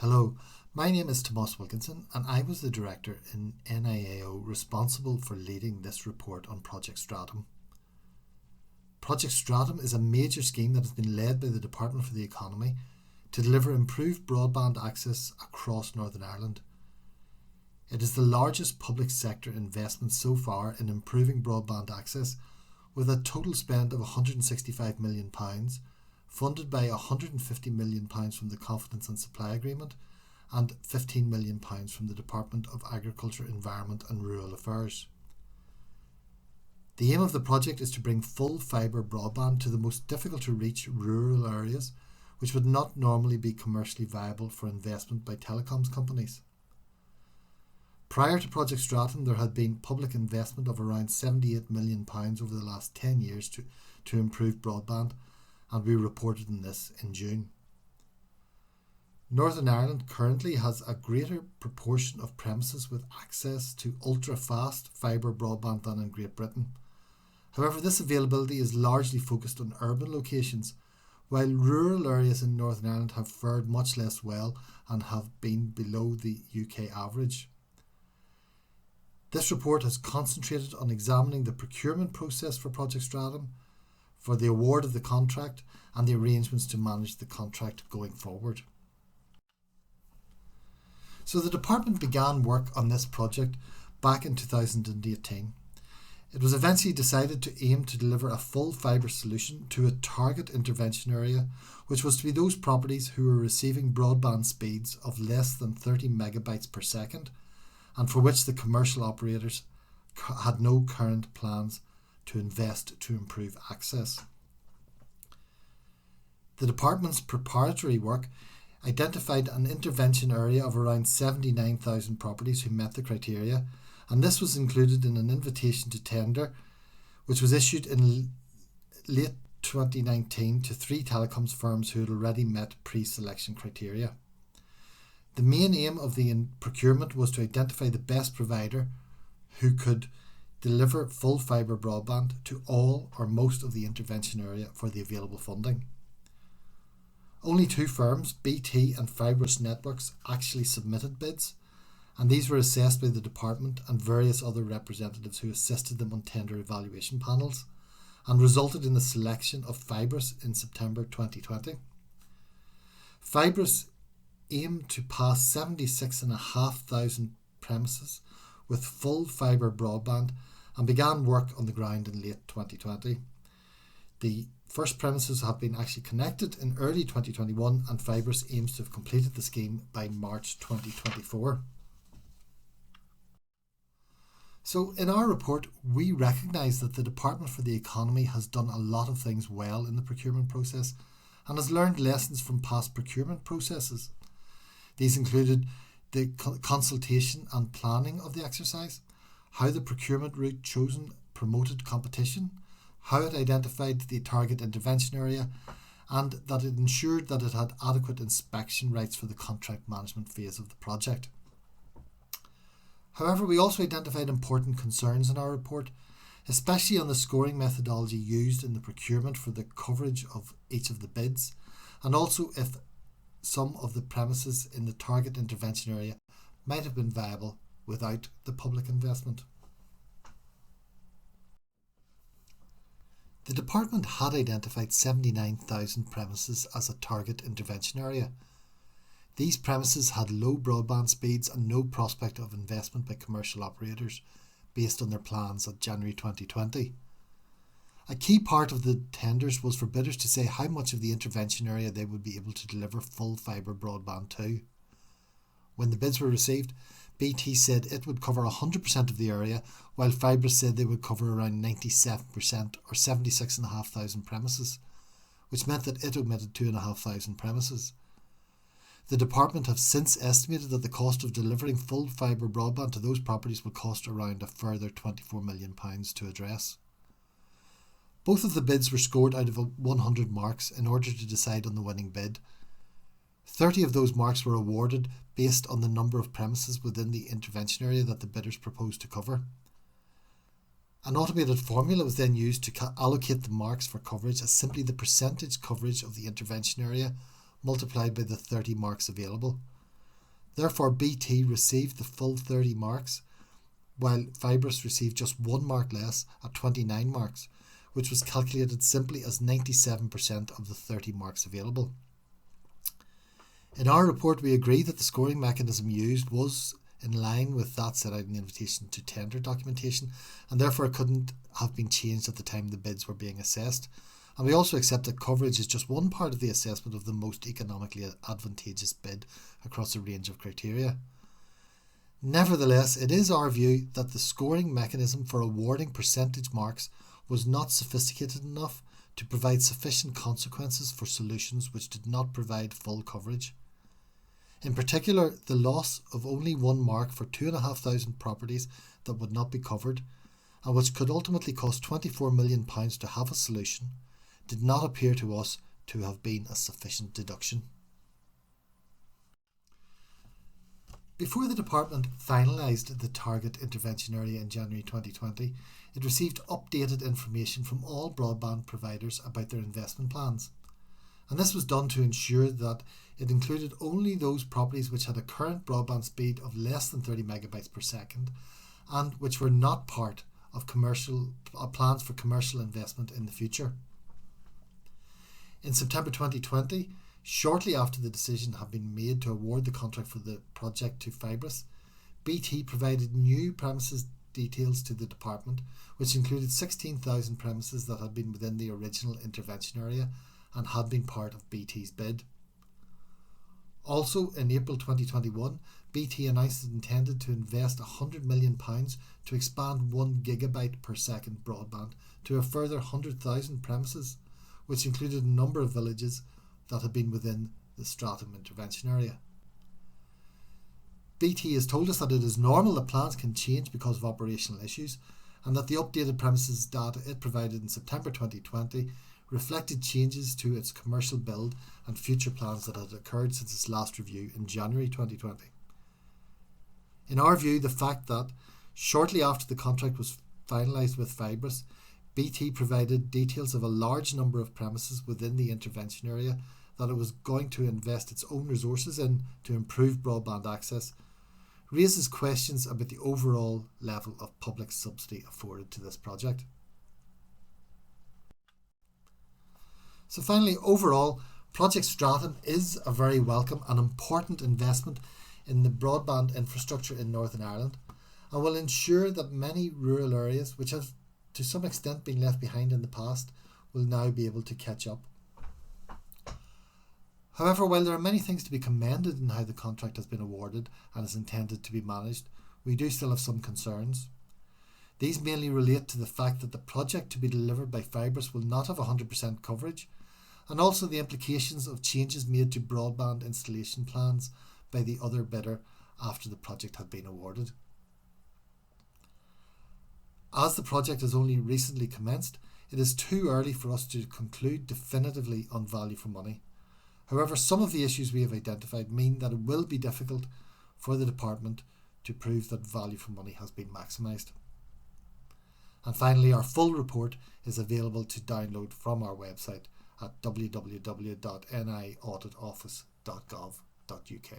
Hello, my name is Tomas Wilkinson and I was the director in NIAO responsible for leading this report on Project Stratum. Project Stratum is a major scheme that has been led by the Department for the Economy to deliver improved broadband access across Northern Ireland. It is the largest public sector investment so far in improving broadband access, with a total spend of £165 million, funded by £150 million from the Confidence and Supply Agreement and £15 million from the Department of Agriculture, Environment and Rural Affairs. The aim of the project is to bring full fibre broadband to the most difficult to reach rural areas, which would not normally be commercially viable for investment by telecoms companies. Prior to Project Stratum, there had been public investment of around £78 million over the last 10 years to improve broadband, and we reported on this in June. Northern Ireland currently has a greater proportion of premises with access to ultra-fast fibre broadband than in Great Britain. However, this availability is largely focused on urban locations, while rural areas in Northern Ireland have fared much less well and have been below the UK average. This report has concentrated on examining the procurement process for Project Stratum, for the award of the contract and the arrangements to manage the contract going forward. So the department began work on this project back in 2018. It was eventually decided to aim to deliver a full fibre solution to a target intervention area, which was to be those properties who were receiving broadband speeds of less than 30 megabytes per second, and for which the commercial operators had no current plans to invest to improve access. The department's preparatory work identified an intervention area of around 79,000 properties who met the criteria, and this was included in an invitation to tender which was issued in late 2019 to 3 telecoms firms who had already met pre-selection criteria. The main aim of the procurement was to identify the best provider who could deliver full fibre broadband to all or most of the intervention area for the available funding. Only 2 firms, BT and Fibrous Networks, actually submitted bids, and these were assessed by the department and various other representatives who assisted them on tender evaluation panels, and resulted in the selection of Fibrous in September 2020. Fibrous aimed to pass 76,500 premises with full fibre broadband and began work on the ground in late 2020. The first premises have been actually connected in early 2021, and Fibrous aims to have completed the scheme by March 2024. So in our report, we recognise that the Department for the Economy has done a lot of things well in the procurement process and has learned lessons from past procurement processes. These included the consultation and planning of the exercise, how the procurement route chosen promoted competition, how it identified the target intervention area, and that it ensured that it had adequate inspection rights for the contract management phase of the project. However, we also identified important concerns in our report, especially on the scoring methodology used in the procurement for the coverage of each of the bids, and also if some of the premises in the target intervention area might have been viable without the public investment. The department had identified 79,000 premises as a target intervention area. These premises had low broadband speeds and no prospect of investment by commercial operators based on their plans at January 2020. A key part of the tenders was for bidders to say how much of the intervention area they would be able to deliver full fibre broadband to. When the bids were received, BT said it would cover 100% of the area, while Fibrous said they would cover around 97% or 76,500 premises, which meant that it omitted 2,500 premises. The department have since estimated that the cost of delivering full fibre broadband to those properties will cost around a further £24 million to address. Both of the bids were scored out of 100 marks in order to decide on the winning bid. 30 of those marks were awarded based on the number of premises within the intervention area that the bidders proposed to cover. An automated formula was then used to allocate the marks for coverage as simply the percentage coverage of the intervention area multiplied by the 30 marks available. Therefore, BT received the full 30 marks, while Fibrus received just 1 mark less at 29 marks, which was calculated simply as 97% of the 30 marks available. In our report, we agree that the scoring mechanism used was in line with that set out in the invitation to tender documentation, and therefore it couldn't have been changed at the time the bids were being assessed. And we also accept that coverage is just one part of the assessment of the most economically advantageous bid across a range of criteria. Nevertheless, it is our view that the scoring mechanism for awarding percentage marks was not sophisticated enough to provide sufficient consequences for solutions which did not provide full coverage. In particular, the loss of only 1 mark for 2,500 properties that would not be covered, and which could ultimately cost £24 million to have a solution, did not appear to us to have been a sufficient deduction. Before the department finalised the target intervention area in January 2020, it received updated information from all broadband providers about their investment plans. And this was done to ensure that it included only those properties which had a current broadband speed of less than 30 megabytes per second and which were not part of plans for commercial investment in the future. In September 2020, shortly after the decision had been made to award the contract for the project to Fibrus, BT provided new premises details to the department, which included 16,000 premises that had been within the original intervention area and had been part of BT's bid. Also, in April 2021, BT announced it intended to invest £100 million to expand 1 gigabyte per second broadband to a further 100,000 premises, which included a number of villages that had been within the Stratum intervention area. BT has told us that it is normal that plans can change because of operational issues, and that the updated premises data it provided in September 2020 reflected changes to its commercial build and future plans that had occurred since its last review in January 2020. In our view, the fact that shortly after the contract was finalised with Fibrus, BT provided details of a large number of premises within the intervention area that it was going to invest its own resources in to improve broadband access, raises questions about the overall level of public subsidy afforded to this project. So finally, overall, Project Stratum is a very welcome and important investment in the broadband infrastructure in Northern Ireland, and will ensure that many rural areas which have to some extent been left behind in the past will now be able to catch up. However, while there are many things to be commended in how the contract has been awarded and is intended to be managed, we do still have some concerns. These mainly relate to the fact that the project to be delivered by Fibrus will not have 100% coverage, and also the implications of changes made to broadband installation plans by the other bidder after the project had been awarded. As the project has only recently commenced, it is too early for us to conclude definitively on value for money. However, some of the issues we have identified mean that it will be difficult for the department to prove that value for money has been maximised. And finally, our full report is available to download from our website at www.niauditoffice.gov.uk.